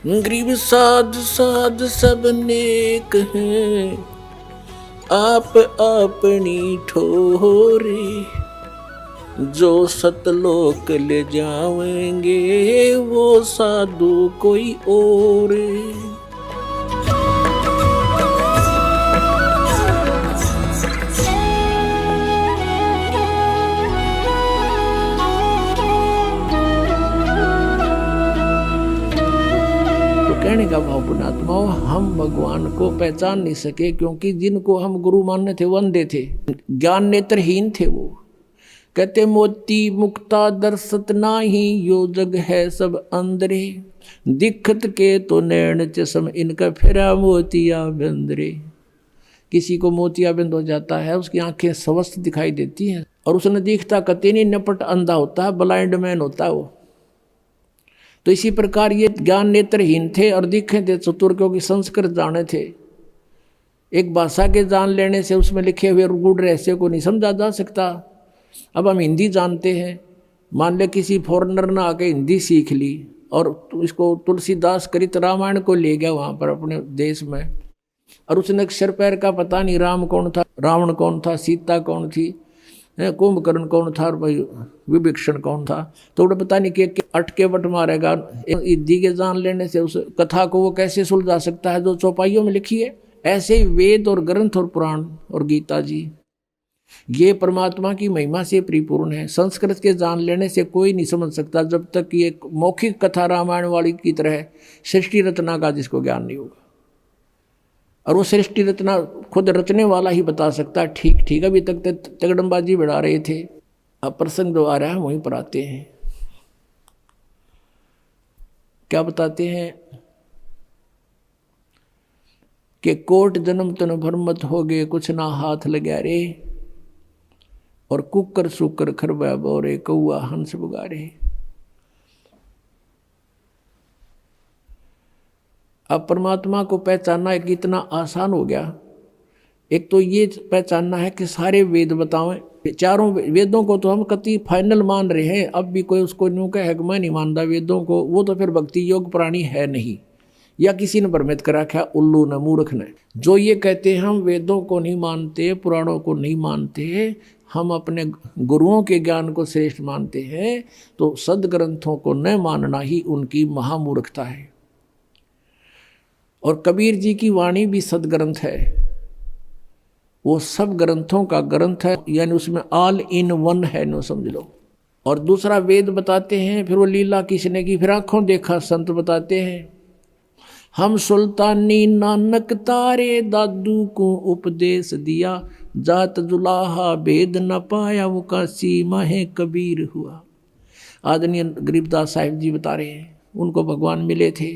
गरीब साध साध सब नेक हैं, आप अपनी ठोरे। जो सतलोक ले जाएंगे वो साधु कोई और। कहने का भाव पुण्यात्माओं, हम भगवान को पहचान नहीं सके क्योंकि जिनको हम गुरु मानने थे वो अंधे थे, ज्ञान नेत्रहीन थे। वो कहते मोती मुक्ता दर्शत नाही, यो जग है सब अंदरे। दिखत के तो नैन चश्म, इनका फिरा मोतिया बंदरे। किसी को मोतिया बंद हो जाता है, उसकी आंखें स्वस्थ दिखाई देती हैं और उसने दिखता कते नहीं, नपट अंधा होता है, ब्लाइंड मैन होता है वो। तो इसी प्रकार ये ज्ञान नेत्रहीन थे और दिखे थे चतुर, क्योंकि संस्कृत जाने थे। एक भाषा के जान लेने से उसमें लिखे हुए गूढ़ रहस्य को नहीं समझा जा सकता। अब हम हिंदी जानते हैं, मान ले किसी फॉरेनर ने आके हिंदी सीख ली और इसको तुलसीदास करित रामायण को ले गया वहाँ पर अपने देश में, और उसने अक्षर पैर का पता नहीं, राम कौन था, रावण कौन था, सीता कौन थी, कुंभकर्ण कौन था, विभीषण कौन था, तो उन्हें पता नहीं कि अटके बट मारेगा। हिंदी के जान लेने से उस कथा को वो कैसे सुलझा सकता है जो चौपाइयों में लिखी है। ऐसे ही वेद और ग्रंथ और पुराण और गीता जी ये परमात्मा की महिमा से परिपूर्ण है। संस्कृत के जान लेने से कोई नहीं समझ सकता जब तक ये मौखिक कथा रामायण वाली की तरह सृष्टि रचना का जिसको ज्ञान नहीं होगा। और वो सृष्टि रचना खुद रचने वाला ही बता सकता है। ठीक ठीक, अभी तक तगड़मबाजी बढ़ा रहे थे, अब प्रसंग जो आ रहा है वहीं पर आते हैं। क्या बताते हैं कि कोट जन्म तन भरमत हो गए, कुछ ना हाथ लगा रे, और कुकर सुकर खरबा बोरे, कौआ हंस बुगारे। अब परमात्मा को पहचानना एक इतना आसान हो गया। एक तो ये पहचानना है कि सारे वेद बतावें, चारों वेदों को तो हम कति फाइनल मान रहे हैं, अब भी कोई उसको न्यू कहे कि मैं नहीं मानता वेदों को, वो तो फिर भक्ति योग प्राणी है नहीं, या किसी ने भ्रमित कर रखा, उल्लू ने मूर्ख ने। जो ये कहते हैं हम वेदों को नहीं मानते, पुराणों को नहीं मानते, हम अपने गुरुओं के ज्ञान को श्रेष्ठ मानते हैं, तो सदग्रंथों को न मानना ही उनकी महामूर्खता है। और कबीर जी की वाणी भी सदग्रंथ है, वो सब ग्रंथों का ग्रंथ है, यानी उसमें ऑल इन वन है, नो समझ लो। और दूसरा वेद बताते हैं, फिर वो लीला किसने की, फिर आंखों देखा संत बताते हैं। हम सुल्तानी नानक तारे, दादू को उपदेश दिया, जात जुलाहा भेद न पाया, वो काशी माहे कबीर हुआ। आदरणीय गरीबदास साहिब जी बता रहे हैं, उनको भगवान मिले थे,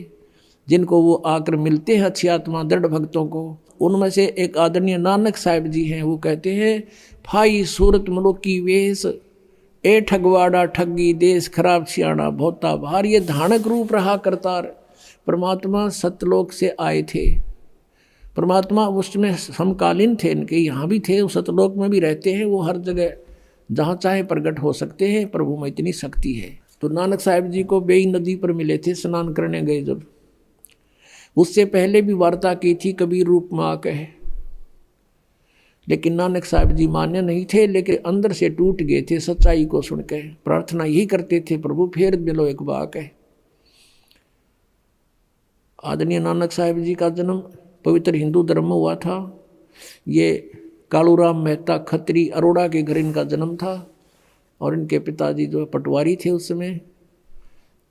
जिनको वो आकर मिलते हैं अच्छी आत्मा दृढ़ भक्तों को। उनमें से एक आदरणीय नानक साहिब जी हैं, वो कहते हैं, फाई सूरत मनुकी वेश, ए ठगवाड़ा ठगी देश, खराब सियाणा भोता भार। ये धानक रूप रहा करतार। परमात्मा सतलोक से आए थे, परमात्मा उसमें समकालीन थे, इनके यहाँ भी थे, उस सतलोक में भी रहते हैं, वो हर जगह जहाँ चाहे प्रकट हो सकते हैं, प्रभु में इतनी शक्ति है। तो नानक साहिब जी को बेई नदी पर मिले थे, स्नान करने गए जब, उससे पहले भी वार्ता की थी कबीर रूप में आके, लेकिन नानक साहिब जी मान्य नहीं थे, लेकिन अंदर से टूट गए थे सच्चाई को सुन के। प्रार्थना यही करते थे, प्रभु फेर मिलो एक बाक है। आदरणीय नानक साहिब जी का जन्म पवित्र हिंदू धर्म में हुआ था। ये कालूराम मेहता खत्री अरोड़ा के घर इनका जन्म था, और इनके पिताजी जो पटवारी थे उस समय,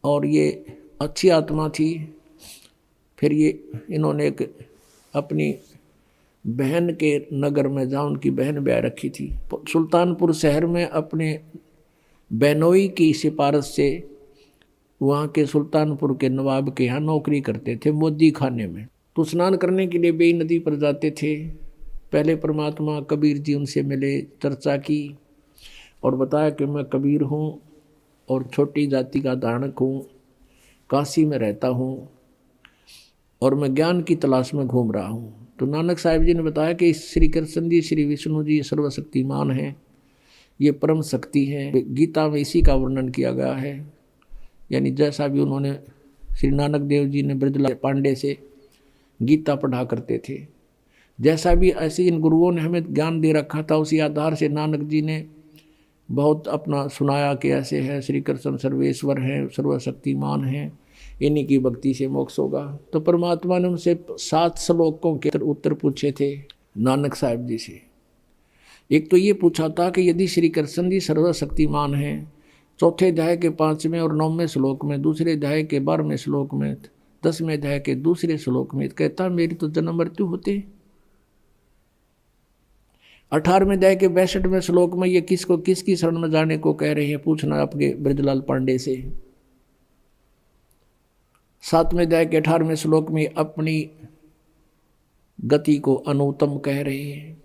और ये अच्छी आत्मा थी। फिर ये इन्होंने एक अपनी बहन के नगर में, जहाँ उनकी बहन ब्याह रखी थी, सुल्तानपुर शहर में अपने बहनोई की सिफारिश से वहाँ के सुल्तानपुर के नवाब के यहाँ नौकरी करते थे, मोदी खाने में। तो स्नान करने के लिए बेई नदी पर जाते थे। पहले परमात्मा कबीर जी उनसे मिले, चर्चा की और बताया कि मैं कबीर हूँ और छोटी जाति का धारणक हूँ, काशी में रहता हूँ और मैं ज्ञान की तलाश में घूम रहा हूँ। तो नानक साहिब जी ने बताया कि श्री कृष्ण जी, श्री विष्णु जी सर्वशक्तिमान हैं, ये परम शक्ति है। गीता में इसी का वर्णन किया गया है, यानी जैसा भी उन्होंने श्री नानक देव जी ने ब्रजलाल पांडे से गीता पढ़ा करते थे। जैसा भी ऐसे इन गुरुओं ने हमें ज्ञान दे रखा था, उसी आधार से नानक जी ने बहुत अपना सुनाया कि ऐसे है, श्री कृष्ण सर्वेश्वर हैं, सर्वशक्तिमान हैं, इन्हीं की भक्ति से मोक्ष होगा। तो परमात्मा ने उनसे 7 श्लोकों के उत्तर पूछे थे नानक साहब जी से। एक तो ये पूछा था कि यदि श्री कृष्ण जी सर्वशक्तिमान हैं, चौथे अध्याय के 5वें और 9वें श्लोक में, दूसरे अध्याय के 12वें श्लोक में, 10वें अध्याय के दूसरे श्लोक में कहता मेरी तो जन्म मृत्यु होते। 18वें अध्याय के 62वें श्लोक में ये किसको किसकी शरण में जाने को कह रहे हैं, पूछना आपके ब्रजलाल पांडे से। 7वें अध्याय के 18वें श्लोक में अपनी गति को अनुत्तम कह रहे हैं।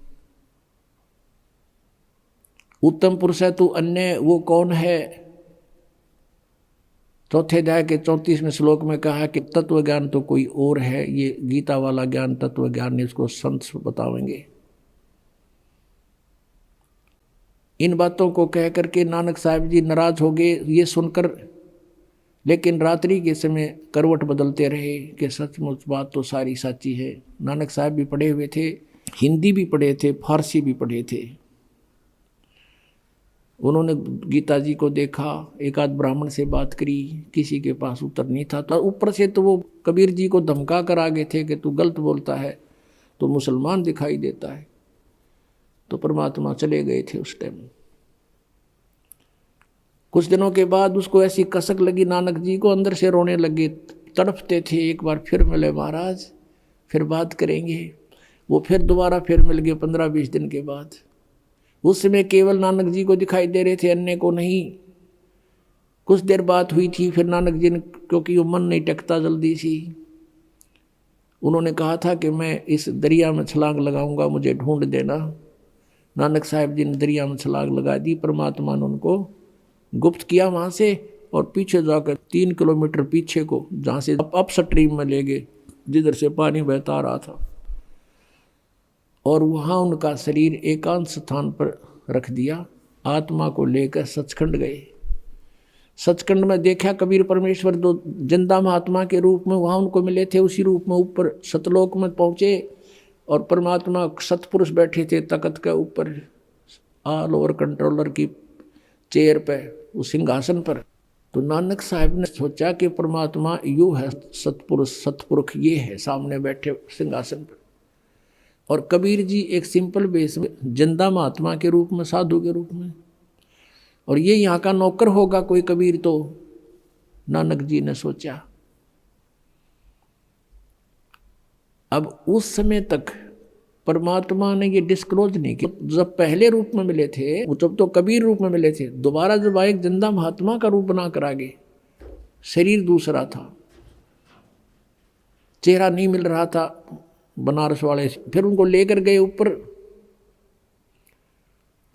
उत्तम पुरुष है तू अन्य वो कौन है। चौथे अध्याय के 34वें श्लोक में कहा कि तत्व ज्ञान तो कोई और है, ये गीता वाला ज्ञान तत्व ज्ञान है, इसको संत बतावेंगे। इन बातों को कह करके नानक साहब जी नाराज हो गए ये सुनकर, लेकिन रात्रि के समय करवट बदलते रहे कि सचमुच बात तो सारी सच्ची है। नानक साहब भी पढ़े हुए थे, हिंदी भी पढ़े थे, फारसी भी पढ़े थे। उन्होंने गीता जी को देखा, एक आध ब्राह्मण से बात करी, किसी के पास उत्तर नहीं था। तो ऊपर से तो वो कबीर जी को धमका कर आगे थे कि तू गलत बोलता है तो मुसलमान दिखाई देता है। तो परमात्मा चले गए थे उस टाइम। कुछ दिनों के बाद उसको ऐसी कसक लगी नानक जी को, अंदर से रोने लगे, तड़पते थे। एक बार फिर मिले महाराज, फिर बात करेंगे। वो फिर दोबारा फिर मिल गए 15-20 दिन के बाद। उस समय केवल नानक जी को दिखाई दे रहे थे, अन्य को नहीं। कुछ देर बात हुई थी, फिर नानक जी ने, क्योंकि वो मन नहीं टेकता जल्दी सी, उन्होंने कहा था कि मैं इस दरिया में छलांग लगाऊंगा, मुझे ढूंढ देना। नानक साहब जी ने दरिया में छलांग लगा दी। परमात्मा ने उनको गुप्त किया वहाँ से, और पीछे जाकर 3 किलोमीटर पीछे को, जहाँ से अप स्ट्रीम में ले गए, जिधर से पानी बहता रहा था। और वहाँ उनका शरीर एकांत स्थान पर रख दिया। आत्मा को लेकर सचखंड गए। सचखंड में देखा कबीर परमेश्वर दो जिंदा महात्मा के रूप में वहाँ उनको मिले थे। उसी रूप में ऊपर सतलोक में पहुँचे, और परमात्मा सतपुरुष बैठे थे तख्त के ऊपर, ऑल ओवर कंट्रोलर की चेयर पे, उस सिंहासन पर। तो नानक साहब ने सोचा कि परमात्मा यू है, सतपुरुष सतपुरुष ये है सामने बैठे सिंहासन पर। और कबीर जी एक सिंपल बेस में जिंदा महात्मा के रूप में, साधु के रूप में, और ये यहाँ का नौकर होगा कोई कबीर। तो नानक जी ने सोचा। अब उस समय तक परमात्मा ने ये डिस्क्लोज नहीं किया। जब पहले रूप में मिले थे, वो जब तो कबीर रूप में मिले थे, दोबारा जब आए जिंदा महात्मा का रूप बना कर आगे, शरीर दूसरा था, चेहरा नहीं मिल रहा था बनारस वाले। फिर उनको लेकर गए ऊपर।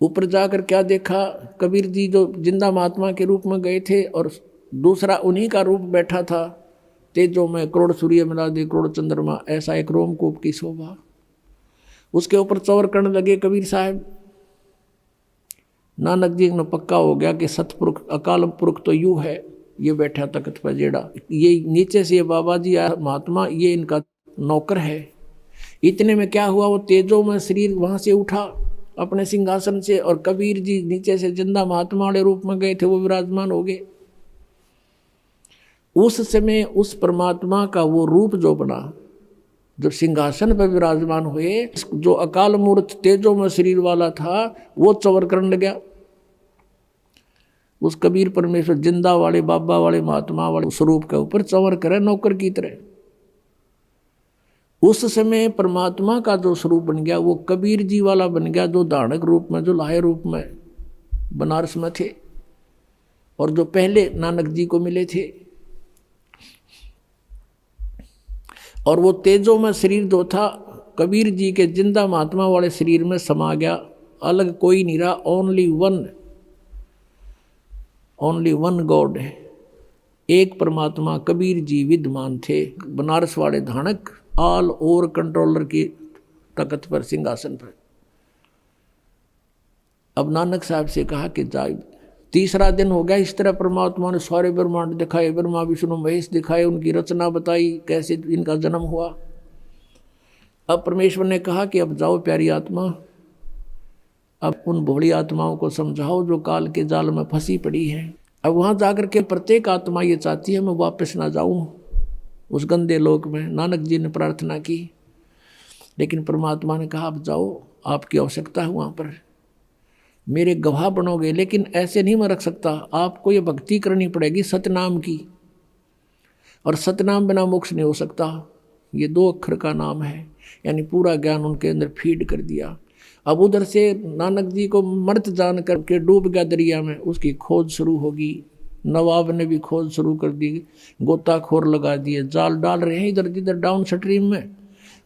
ऊपर जाकर क्या देखा, कबीर जी जो जिंदा महात्मा के रूप में गए थे, और दूसरा उन्हीं का रूप बैठा था। तेजों में करोड़ सूर्य मिला दे करोड़ चंद्रमा, ऐसा एक रोमकूप की शोभा। उसके ऊपर चौर करने लगे कबीर साहब। नानक जी ने पक्का हो गया कि सतपुरुष अकाल पुरुष तो यूँ है, ये बैठा तख्त पर जेड़ा, ये नीचे से ये बाबा जी आया महात्मा, ये इनका नौकर है। इतने में क्या हुआ, वो तेजों में शरीर वहाँ से उठा अपने सिंहासन से, और कबीर जी नीचे से जिंदा महात्मा वाले रूप में गए थे, वो विराजमान हो गए। उस समय उस परमात्मा का वो रूप जो बना, जब सिंहासन पर विराजमान हुए, जो अकाल मूर्त तेजों में शरीर वाला था, वो चवर करने लगा। उस कबीर परमेश्वर जिंदा वाले बाबा वाले महात्मा वाले स्वरूप के ऊपर चवर करे नौकर की तरह। उस समय परमात्मा का जो स्वरूप बन गया वो कबीर जी वाला बन गया, जो धारणक रूप में, जो लाहे रूप में बनारस में थे, और जो पहले नानक जी को मिले थे। और वो तेजों में शरीर जो था कबीर जी के जिंदा महात्मा वाले शरीर में समा गया। अलग कोई नहीं रहा, ओनली वन गॉड है, एक परमात्मा कबीर जी विद्यमान थे, बनारस वाले धानक, ऑल ओवर कंट्रोलर की तख्त पर, सिंहासन पर। अब नानक साहब से कहा कि जा तीसरा दिन हो गया। इस तरह परमात्मा ने सारे ब्रह्मांड दिखाए, ब्रह्मा विष्णु महेश दिखाए, उनकी रचना बताई, कैसे इनका जन्म हुआ। अब परमेश्वर ने कहा कि अब जाओ प्यारी आत्मा, अब उन भोली आत्माओं को समझाओ जो काल के जाल में फंसी पड़ी है। अब वहाँ जाकर के प्रत्येक आत्मा ये चाहती है मैं वापस ना जाऊँ उस गंदे लोक में। नानक जी ने प्रार्थना की, लेकिन परमात्मा ने कहा अब जाओ, आपकी आवश्यकता है वहाँ पर, मेरे गवाह बनोगे, लेकिन ऐसे नहीं मैं रख सकता, आपको ये भक्ति करनी पड़ेगी सतनाम की, और सतनाम बिना मोक्ष नहीं हो सकता। ये 2 अक्षर का नाम है, यानी पूरा ज्ञान उनके अंदर फीड कर दिया। अब उधर से नानक जी को मर्त जान करके डूब गया दरिया में, उसकी खोज शुरू होगी। नवाब ने भी खोज शुरू कर दी, गोताखोर लगा दिए, जाल डाल रहे हैं इधर जिधर डाउन स्ट्रीम में,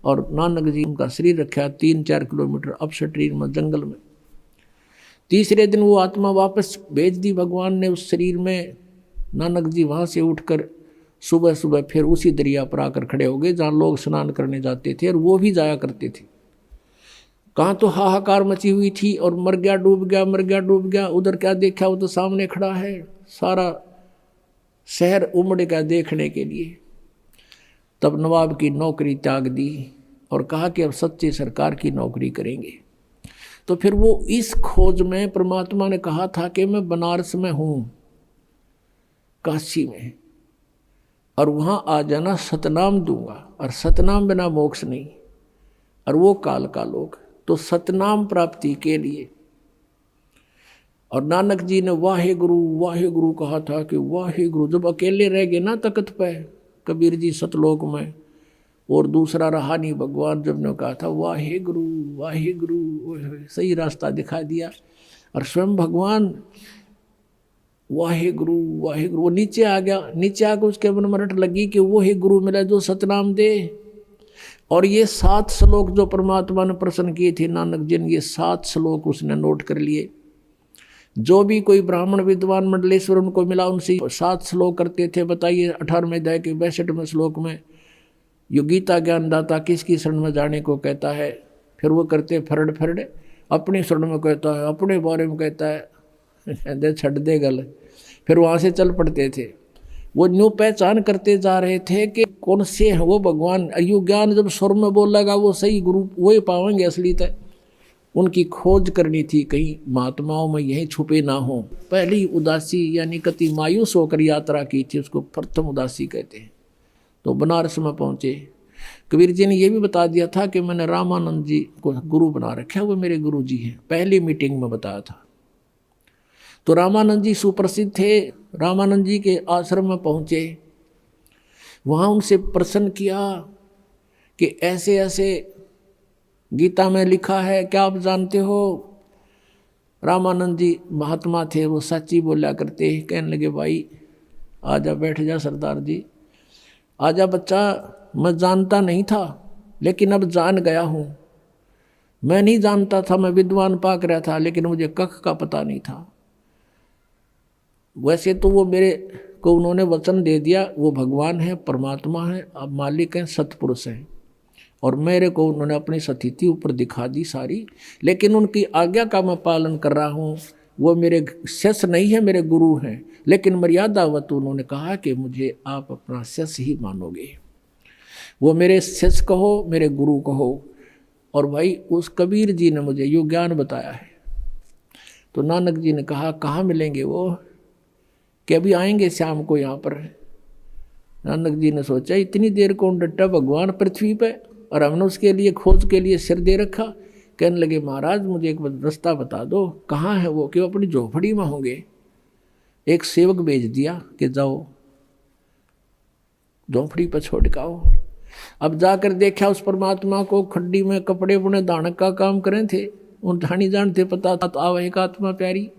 और नानक जी उनका शरीर रखा 3-4 किलोमीटर अप स्ट्रीम में, जंगल में। तीसरे दिन वो आत्मा वापस भेज दी भगवान ने उस शरीर में। नानक जी वहाँ से उठकर सुबह सुबह फिर उसी दरिया पर आकर खड़े हो गए जहाँ लोग स्नान करने जाते थे, और वो भी जाया करते थे। कहाँ तो हाहाकार मची हुई थी, और मर गया डूब गया, मर गया डूब गया। उधर क्या देखा, वो तो सामने खड़ा है, सारा शहर उमड़ गया देखने के लिए। तब नवाब की नौकरी त्याग दी और कहा कि अब सच्चे सरकार की नौकरी करेंगे। तो फिर वो इस खोज में परमात्मा ने कहा था कि मैं बनारस में हूँ, काशी में, और वहाँ आ जाना, सतनाम दूंगा, और सतनाम बिना मोक्ष नहीं, और वो काल का लोक। तो सतनाम प्राप्ति के लिए, और नानक जी ने वाहे गुरु कहा था कि वाहे गुरु। जब अकेले रह गए ना तख्त पे कबीर जी सतलोक में, और दूसरा रहा नहीं भगवान, जब ने कहा था वाहे गुरु, सही रास्ता दिखा दिया। और स्वयं भगवान वाहे गुरु, वो नीचे आ गया। नीचे आकर उसके मन में रट लगी कि वो ही गुरु मिला जो सतनाम दे। और ये 7 श्लोक जो परमात्मा ने प्रसन्न किए थे नानक जी ने, ये 7 श्लोक उसने नोट कर लिए। जो भी कोई ब्राह्मण विद्वान मंडलेश्वर उनको मिला, उनसे 7 श्लोक करते थे। बताइए 18वें अध्याय के 62वें श्लोक में यो गीता ज्ञानदाता किसकी शरण में जाने को कहता है। फिर वो करते फरड़ अपनी शरण में कहता है, अपने बारे में कहता है, छड़ दे गल। फिर वहाँ से चल पड़ते थे। वो न्यू पहचान करते जा रहे थे कि कौन से हैं वो भगवान। अयु ज्ञान जब स्वर में बोलेगा वो सही गुरु वही पाएंगे असली तक। उनकी खोज करनी थी, कहीं महात्माओं में यही छुपे ना हो। पहली उदासी यानी कति मायूस होकर यात्रा की थी, उसको प्रथम उदासी कहते हैं। तो बनारस में पहुँचे। कबीर जी ने यह भी बता दिया था कि मैंने रामानंद जी को गुरु बना रखा है, वो मेरे गुरु जी हैं, पहली मीटिंग में बताया था। तो रामानंद जी सुप्रसिद्ध थे। रामानंद जी के आश्रम में पहुँचे, वहाँ उनसे प्रश्न किया कि ऐसे ऐसे गीता में लिखा है, क्या आप जानते हो? रामानंद जी महात्मा थे, वो सच्ची बोला करते। कहने लगे भाई आजा, बैठ जा सरदार जी, आजा बच्चा, मैं जानता नहीं था लेकिन अब जान गया हूँ। मैं नहीं जानता था, मैं विद्वान पाक रहा था, लेकिन मुझे कख का पता नहीं था। वैसे तो वो मेरे को उन्होंने वचन दे दिया, वो भगवान है, परमात्मा है, अब मालिक हैं, सतपुरुष हैं, और मेरे को उन्होंने अपनी सतीति ऊपर दिखा दी सारी। लेकिन उनकी आज्ञा का मैं पालन कर रहा हूँ। वो मेरे शिष्य नहीं है, मेरे गुरु हैं, लेकिन मर्यादावत उन्होंने कहा कि मुझे आप अपना शिष्य ही मानोगे। वो मेरे शिष्य कहो, मेरे गुरु कहो। और भाई उस कबीर जी ने मुझे यो ज्ञान बताया है। तो नानक जी ने कहा कहाँ मिलेंगे वो, कि अभी आएंगे शाम को यहाँ पर। नानक जी ने सोचा इतनी देर कौन डटा भगवान पृथ्वी पे, और हमने उसके लिए खोज के लिए सिर दे रखा। कहने लगे महाराज मुझे एक रास्ता बता दो, कहाँ है वो? कि वो अपनी झोपड़ी में होंगे। एक सेवक भेज दिया कि जाओ झोपड़ी पर छोड़ के आओ। अब जाकर देखा उस परमात्मा को, खड्डी में कपड़े बुने दानक का काम करे थे, उन ठानी जानते पता था। तो आव एक आत्मा प्यारी,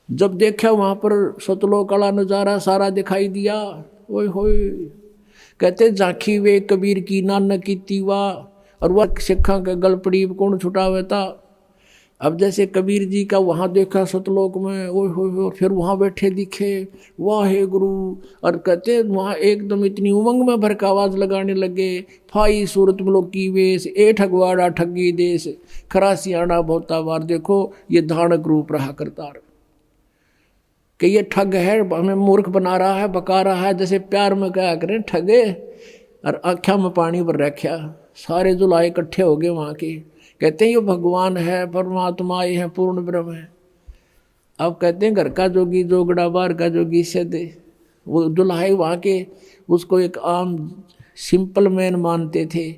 जब देखा वहाँ पर सतलोक काला नज़ारा सारा दिखाई दिया। ओए होए, कहते झांकी वे कबीर की नानक की तीवा, और वह सिखा के गलपड़ी कौन छुटावे था। अब जैसे कबीर जी का वहाँ देखा सतलोक में, ओए होए, फिर वहाँ बैठे दिखे वाहे गुरु, और कहते वहाँ एकदम इतनी उमंग में भर का आवाज़ लगाने लगे। फाई सूरत मलो की वेश, ए ठगवाड़ा ठगी देश, खरासियाना बहुता बार, देखो ये धानक रूप रहा करतार। कि ये ठग है, हमें मूर्ख बना रहा है, बका रहा है। जैसे प्यार में क्या करें, ठगे और आँखों में पानी भर रखा। सारे जुलाए इकट्ठे हो गए वहाँ के, कहते हैं ये भगवान है, परमात्मा ये है, पूर्ण ब्रह्म है। अब कहते हैं घर का जोगी जोगड़ा, बाहर का जोगी सदे। वो दुल्हाई वहाँ के उसको एक आम सिंपल मैन मानते थे।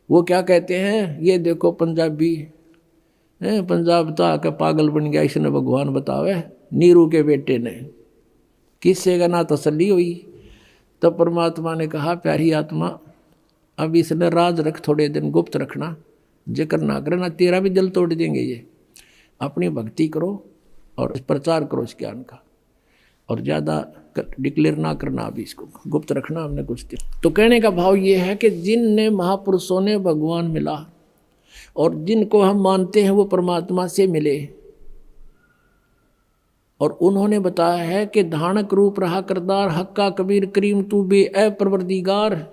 वो क्या कहते हैं, ये देखो पंजाबी है, पंजाब तो आके पागल बन गया, इसने भगवान बतावे, नीरू के बेटे ने। किससे का ना तसल्ली हुई। तो परमात्मा ने कहा, प्यारी आत्मा अब इसने राज रख, थोड़े दिन गुप्त रखना, जिक्र ना करना, तेरा भी दिल तोड़ देंगे ये। अपनी भक्ति करो और प्रचार करो इस ज्ञान का, और ज़्यादा डिक्लेयर ना करना, अभी इसको गुप्त रखना हमने कुछ दिन। तो कहने का भाव ये है कि जिनने महापुरुषों ने भगवान मिला और जिनको हम मानते हैं वो परमात्मा से मिले, और उन्होंने बताया है कि धानक रूप रहा करदार, हक्का कबीर करीम तू बे ए परवरदिगार।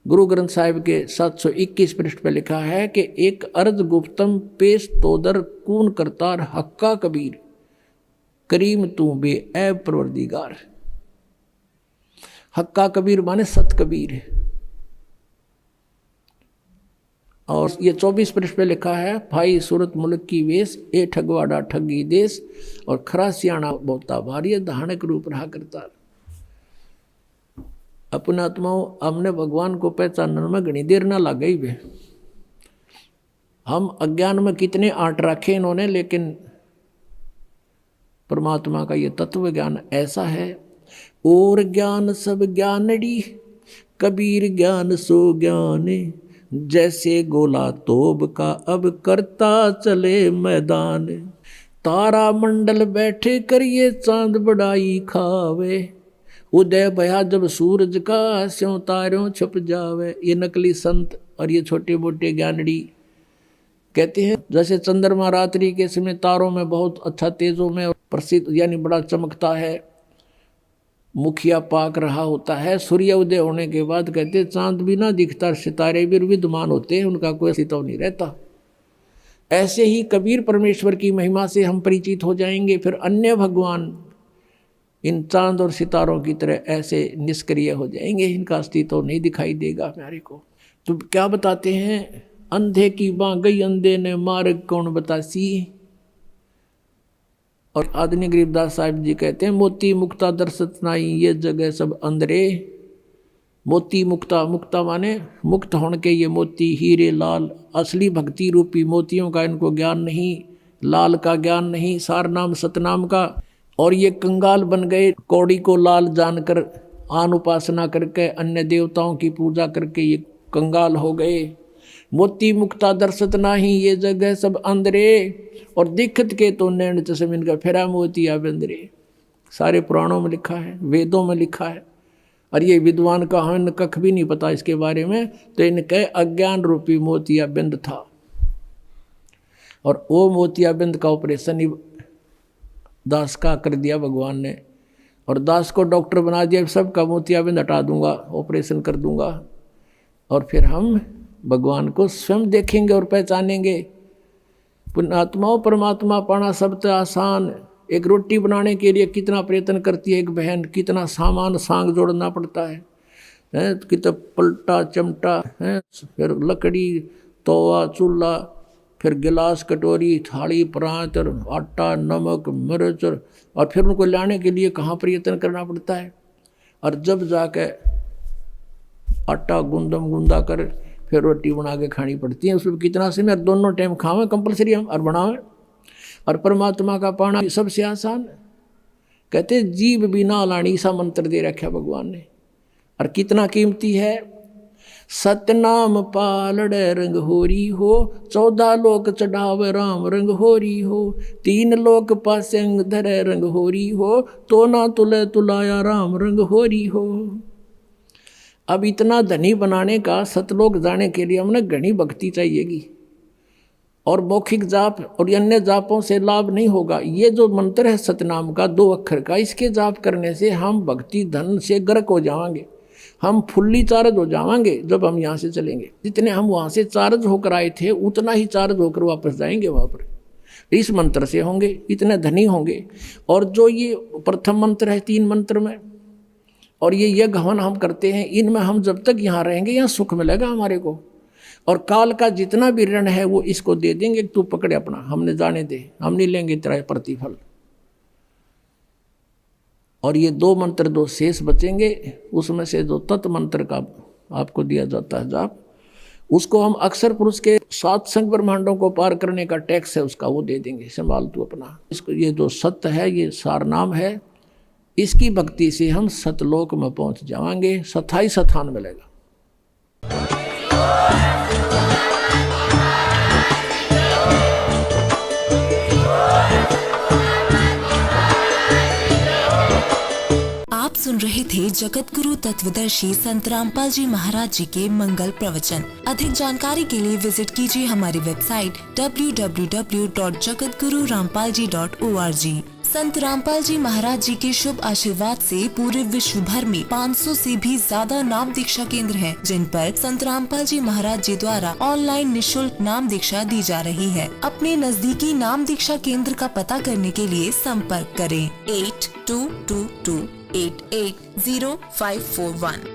गुरु ग्रंथ साहिब के 721 पृष्ठ पे लिखा है कि एक अर्ज गुप्तम पेश तोदर कून करतार, हक्का कबीर करीम तू बे ए परवरदिगार। हक्का कबीर माने सत कबीर। और ये 24 पृष्ठ पे लिखा है, भाई सूरत मुल्क की वेश, ए ठगवाड़ा ठगी देश, और खरा सियाणा बोता भारी, धानक रूप रहा करता। अपने आत्माओं, हमने भगवान को पहचानने में घनी देर ना लग गई वे। हम अज्ञान में कितने आंट रखे इन्होंने, लेकिन परमात्मा का ये तत्व ज्ञान ऐसा है। और ज्ञान सब ज्ञानड़ी, कबीर ज्ञान सो ज्ञान, जैसे गोला तोब का अब करता चले मैदान। तारा मंडल बैठे करिए चांद बड़ाई खावे, उदय भया जब सूरज का स्यों तारों छुप जावे। ये नकली संत और ये छोटे मोटे ज्ञानड़ी कहते हैं जैसे चंद्रमा रात्रि के समय तारों में बहुत अच्छा तेजों में प्रसिद्ध यानी बड़ा चमकता है, मुखिया पाक रहा होता है। सूर्य उदय होने के बाद कहते चांद भी ना दिखता, सितारे भी विद्यमान होते हैं, उनका कोई अस्तित्व नहीं रहता। ऐसे ही कबीर परमेश्वर की महिमा से हम परिचित हो जाएंगे, फिर अन्य भगवान इन चांद और सितारों की तरह ऐसे निष्क्रिय हो जाएंगे, इनका अस्तित्व नहीं दिखाई देगा हमारे को। तो क्या बताते हैं, अंधे की बाँ गई अंधे ने मार्ग कौन बतासी। और आदरणीय गरीबदास साहिब जी कहते हैं, मोती मुक्ता दर्शत नाई ये जगह सब अंधरे। मोती मुक्ता, मुक्ता माने मुक्त होने के ये मोती, हीरे लाल, असली भक्ति रूपी मोतियों का इनको ज्ञान नहीं, लाल का ज्ञान नहीं, सार नाम सतनाम का। और ये कंगाल बन गए, कौड़ी को लाल जानकर आन उपासना करके अन्य देवताओं की पूजा करके ये कंगाल हो गए। मोती मुक्ता दर्शत नाही ये जगह सब अंधरे, और दिखत के तो नैन चश्म इनका फेरा मोतिया बंदरे। सारे पुराणों में लिखा है, वेदों में लिखा है, और ये विद्वान का हमें कख भी नहीं पता इसके बारे में। तो इनके अज्ञान रूपी मोतिया बिंद था, और वो मोतिया बिंद का ऑपरेशन दास का कर दिया भगवान ने, और दास को डॉक्टर बना दिया, सबका मोतियाबिंद हटा दूंगा, ऑपरेशन कर दूंगा, और फिर हम भगवान को स्वयं देखेंगे और पहचानेंगे। पुण्यात्माओं, परमात्मा पाना सबसे आसान। एक रोटी बनाने के लिए कितना प्रयत्न करती है एक बहन, कितना सामान सांग जोड़ना पड़ता है, कितना पलटा चमटा है, फिर लकड़ी, तवा, चूल्हा, फिर गिलास, कटोरी, थाली, परात, आटा, नमक, मिर्च, और फिर उनको लाने के लिए कहाँ प्रयत्न करना पड़ता है। और जब जाके आटा गुंदा कर फिर रोटी बना के खानी पड़ती है, उसमें कितना समय, दोनों टाइम खावें कंपलसरी हम और बनावें। और परमात्मा का पाना सबसे आसान। कहते जीव बिना लाणी सा मंत्र दे रखा भगवान ने, और कितना कीमती है। सतनाम पालड़े रंग होरी हो, 14 लोक चढ़ावे राम रंग होरी हो, 3 लोक पासे अंग धरे रंग होरी हो, तो ना तुले तुलाया राम रंग होरी हो। अब इतना धनी बनाने का, सतलोक जाने के लिए हमने घनी भक्ति चाहिएगी, और मौखिक जाप और अन्य जापों से लाभ नहीं होगा। ये जो मंत्र है सतनाम का 2 अक्षर का, इसके जाप करने से हम भक्ति धन से गर्क हो जाएंगे, हम फुल्ली चार्ज हो जाएंगे। जब हम यहाँ से चलेंगे, जितने हम वहाँ से चार्ज होकर आए थे उतना ही चार्ज होकर वापस जाएंगे वहाँ पर। इस मंत्र से होंगे, इतने धनी होंगे। और जो ये प्रथम मंत्र है 3 मंत्र में, और ये यज्ञ हवन हम करते हैं, इनमें हम जब तक यहाँ रहेंगे यहाँ सुख मिलेगा हमारे को। और काल का जितना भी ऋण है वो इसको दे देंगे, तू पकड़े अपना, हमने जाने दे, हम नहीं लेंगे तेरा प्रतिफल। और ये 2 मंत्र 2 शेष बचेंगे, उसमें से जो तत् मंत्र का आपको दिया जाता है जाप, उसको हम अक्षर पुरुष के 7 संग ब्रह्मांडों को पार करने का टैक्स है उसका, वो दे देंगे, संभाल तू अपना इसको। ये जो सत्य है, ये सार नाम है, इसकी भक्ति से हम सतलोक में पहुंच जाएंगे, स्थाई स्थान मिलेगा। आप सुन रहे थे जगत गुरु तत्वदर्शी संत रामपाल जी महाराज जी के मंगल प्रवचन। अधिक जानकारी के लिए विजिट कीजिए हमारी वेबसाइट www.jagatgururampalji.org। संत रामपाल जी महाराज जी के शुभ आशीर्वाद से पूरे विश्व भर में 500 से भी ज्यादा नाम दीक्षा केंद्र हैं, जिन पर संत रामपाल जी महाराज जी द्वारा ऑनलाइन निशुल्क नाम दीक्षा दी जा रही है। अपने नजदीकी नाम दीक्षा केंद्र का पता करने के लिए संपर्क करें 8222880541।